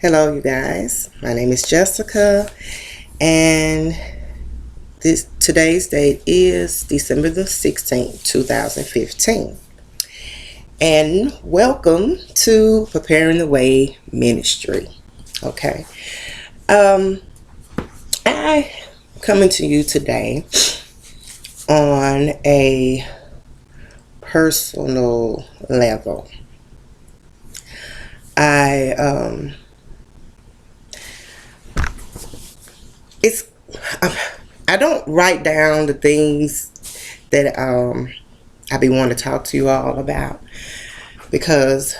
Hello, you guys. My name is Jessica, and today's date is December the 16th, 2015. And welcome to Preparing the Way Ministry. Okay. I coming to you today on a personal level. I don't write down the things that I be wanting to talk to you all about, because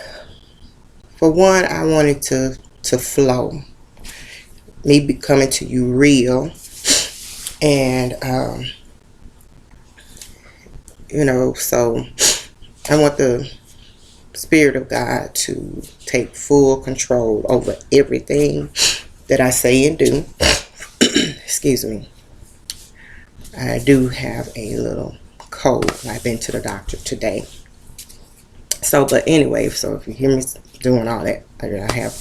for one, I wanted to flow, me be coming to you real, and so I want the Spirit of God to take full control over everything that I say and do. Excuse me. I do have a little cold. I've been to the doctor today. But anyway, so if you hear me doing all that, I have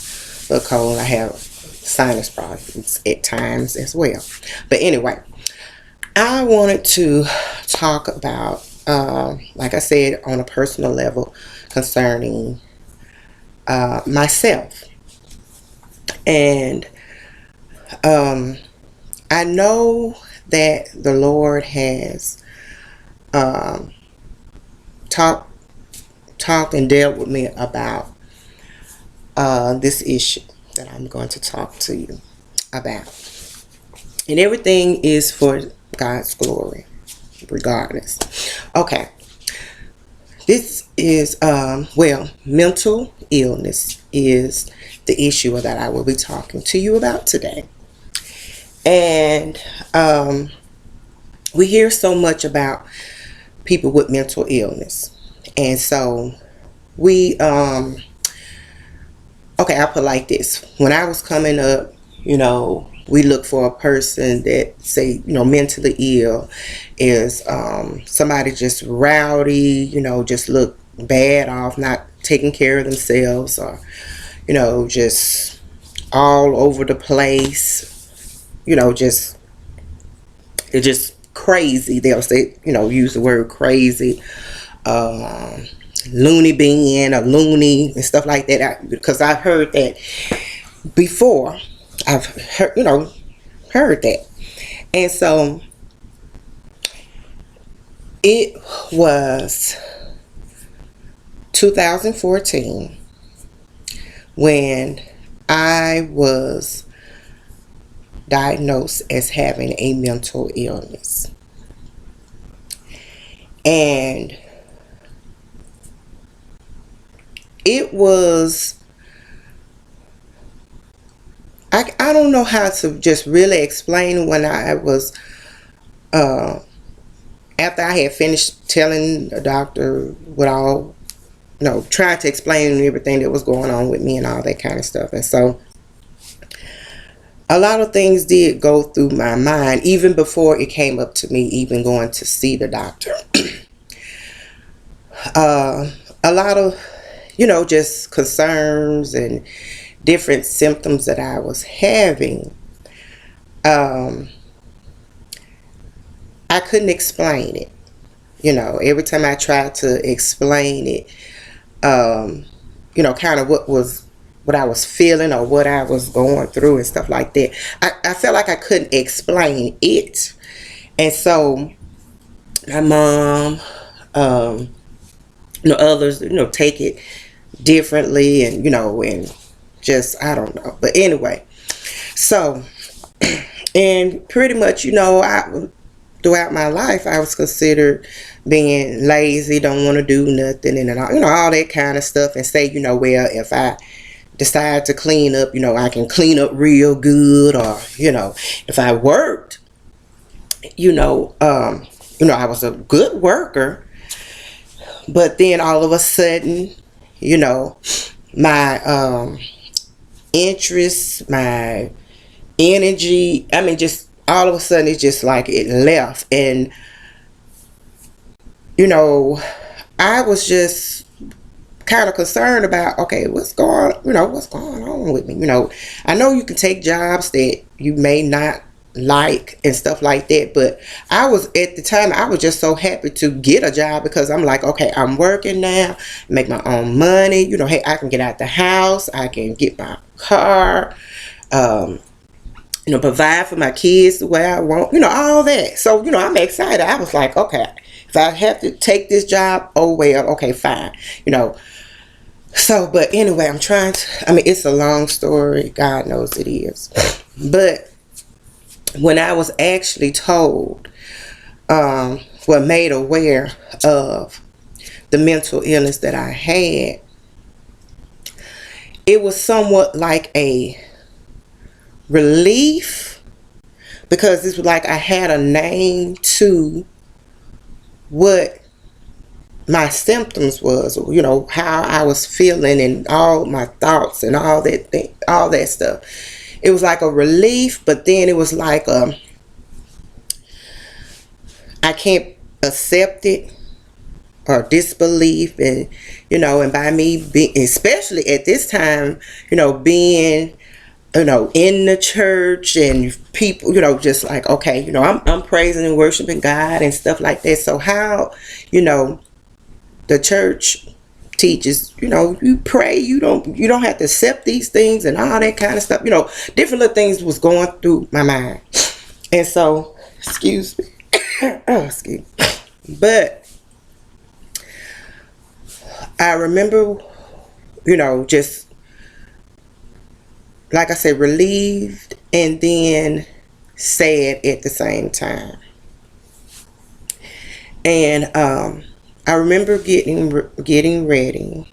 a little cold. I have sinus problems at times as well. But anyway, I wanted to talk about, like I said, on a personal level concerning myself. And I know that the Lord has talked and dealt with me about this issue that I'm going to talk to you about. And everything is for God's glory, regardless. Okay. This is, mental illness is the issue that I will be talking to you about today. And we hear so much about people with mental illness. And so we, I'll put it like this. When I was coming up, we look for a person that say, mentally ill is somebody just rowdy, just look bad off, not taking care of themselves, or, just all over the place, they're just crazy. They'll say, use the word crazy, loony bin, or loony and stuff like that. Because I've heard that before. I've heard that. And so it was 2014 when I was diagnosed as having a mental illness. And it was, I don't know how to just really explain when I was, after I had finished telling the doctor what all, trying to explain everything that was going on with me and all that kind of stuff. And so a lot of things did go through my mind, even before it came up to me even going to see the doctor. A lot of, just concerns and different symptoms that I was having. I couldn't explain it. Every time I tried to explain it, kind of what I was feeling or what I was going through and stuff like that, I felt like I couldn't explain it. And so my mom, others, take it differently, and, and just, I don't know. But anyway, so, and pretty much, throughout my life, I was considered being lazy, don't want to do nothing, and all that kind of stuff, and say, well, if I decide to clean up, I can clean up real good, or, if I worked, I was a good worker. But then all of a sudden, my interest, my energy, just all of a sudden it's just like it left. And I was just kind of concerned about, okay, what's going on with me. I know you can take jobs that you may not like and stuff like that, but I was, at the time, I was just so happy to get a job, because I'm like, okay, I'm working now, make my own money, hey, I can get out the house, I can get my car, provide for my kids the way I want, all that. So, I'm excited. I was like, okay, if I have to take this job, oh well, okay, fine, So, but anyway, it's a long story. God knows it is. But when I was actually told, made aware of the mental illness that I had, it was somewhat like a relief, because it's like I had a name to what my symptoms was, how I was feeling and all my thoughts and all that stuff. It was like a relief, but then it was like I can't accept it or disbelief, and and by me being, especially at this time, being in the church and people, just like, okay, I'm praising and worshiping God and stuff like that. So how, the church teaches, you pray, you don't have to accept these things and all that kind of stuff. Different little things was going through my mind. And so, excuse me. Oh, excuse me. But I remember, just, like I said, relieved and then sad at the same time. And I remember getting ready.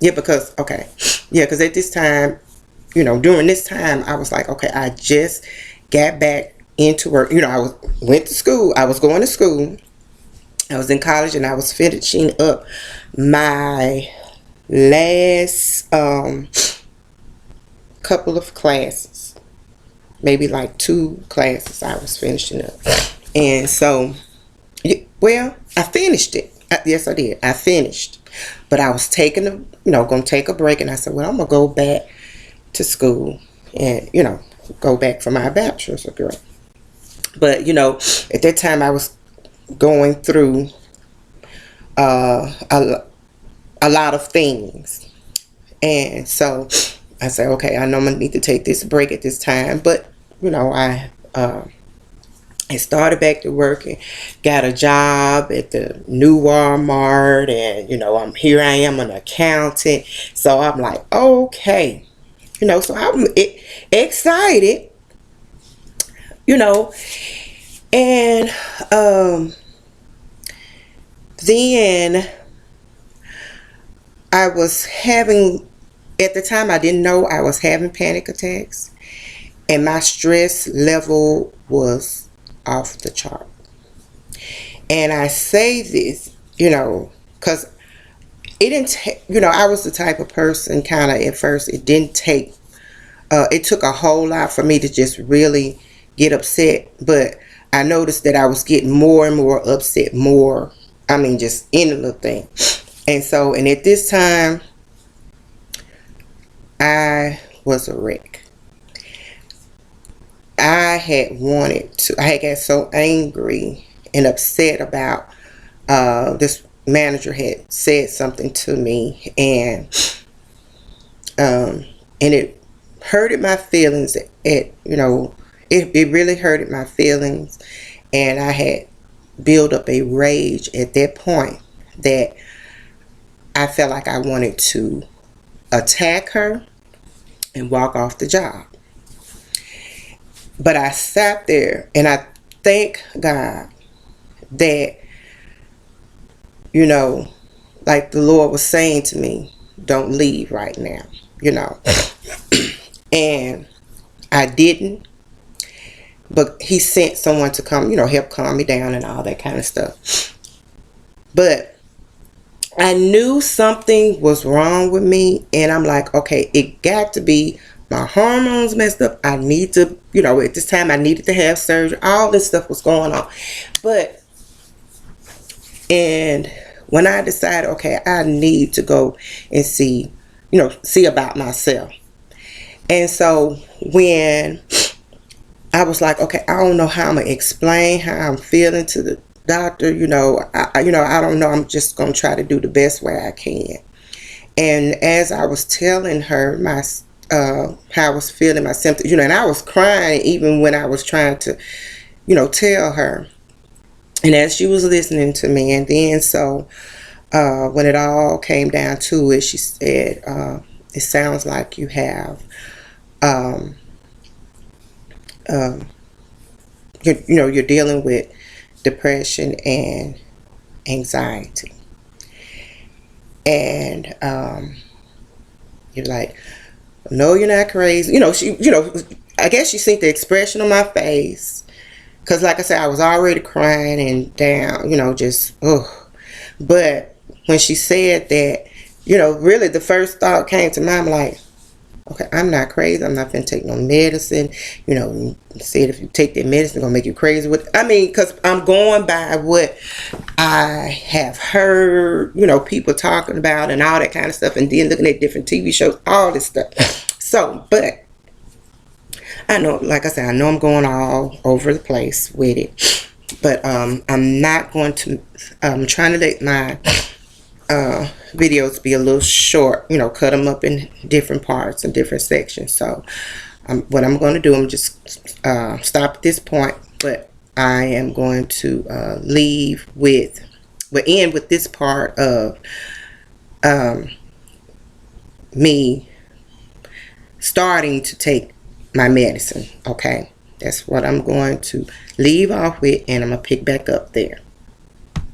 Because at this time, during this time, I was like, okay, I just got back into work. I went to school. I was going to school. I was in college, and I was finishing up my last couple of classes, maybe like 2 classes I was finishing up. And so, I finished it. Yes, I did. I finished. But I was going to take a break, and I said, well, I'm going to go back to school and, go back for my bachelor's degree. But, at that time I was going through a lot of things. And so I said, okay, I know I'm going to need to take this break at this time. But, I started back to work and got a job at the new Walmart, and I am an accountant. So I'm like, okay, so I'm excited, and then I was having, at the time I didn't know I was having panic attacks, and my stress level was off the chart. And I say this, because it didn't take, I was the type of person, kind of at first, it didn't take, it took a whole lot for me to just really get upset. But I noticed that I was getting more and more upset, just any little thing. And so, and at this time, I was a wreck. I had got so angry and upset about this manager had said something to me, and it hurted my feelings. It really hurted my feelings, and I had built up a rage at that point that I felt like I wanted to attack her and walk off the job. But I sat there, and I thank God that, like the Lord was saying to me, don't leave right now, And I didn't, but he sent someone to come, help calm me down and all that kind of stuff. But I knew something was wrong with me, and I'm like, okay, it got to be my hormones messed up. I need to, at this time I needed to have surgery. All this stuff was going on. And when I decided, okay, I need to go and see, see about myself. And so when I was like, okay, I don't know how I'm gonna explain how I'm feeling to the doctor. I don't know. I'm just gonna try to do the best way I can. And as I was telling her my how I was feeling, my symptoms, and I was crying even when I was trying to, tell her. And as she was listening to me, and then so when it all came down to it, she said, "It sounds like you have." You're dealing with depression and anxiety, and you're like, no, you're not crazy. I guess she seen the expression on my face, because like I said, I was already crying and down, just ugh. But when she said that, really the first thought came to mind, like, okay, I'm not crazy. I'm not going to take no medicine. Said if you take that medicine, it's going to make you crazy. Because I'm going by what I have heard, people talking about and all that kind of stuff. And then looking at different TV shows, all this stuff. So, but I know, like I said, I know I'm going all over the place with it. But I'm not going to, I'm trying to let my videos be a little short, cut them up in different parts and different sections. So what I'm going to do, I'm just stop at this point, but I am going to end with this part of me starting to take my medicine. Okay, that's what I'm going to leave off with, and I'm gonna pick back up there.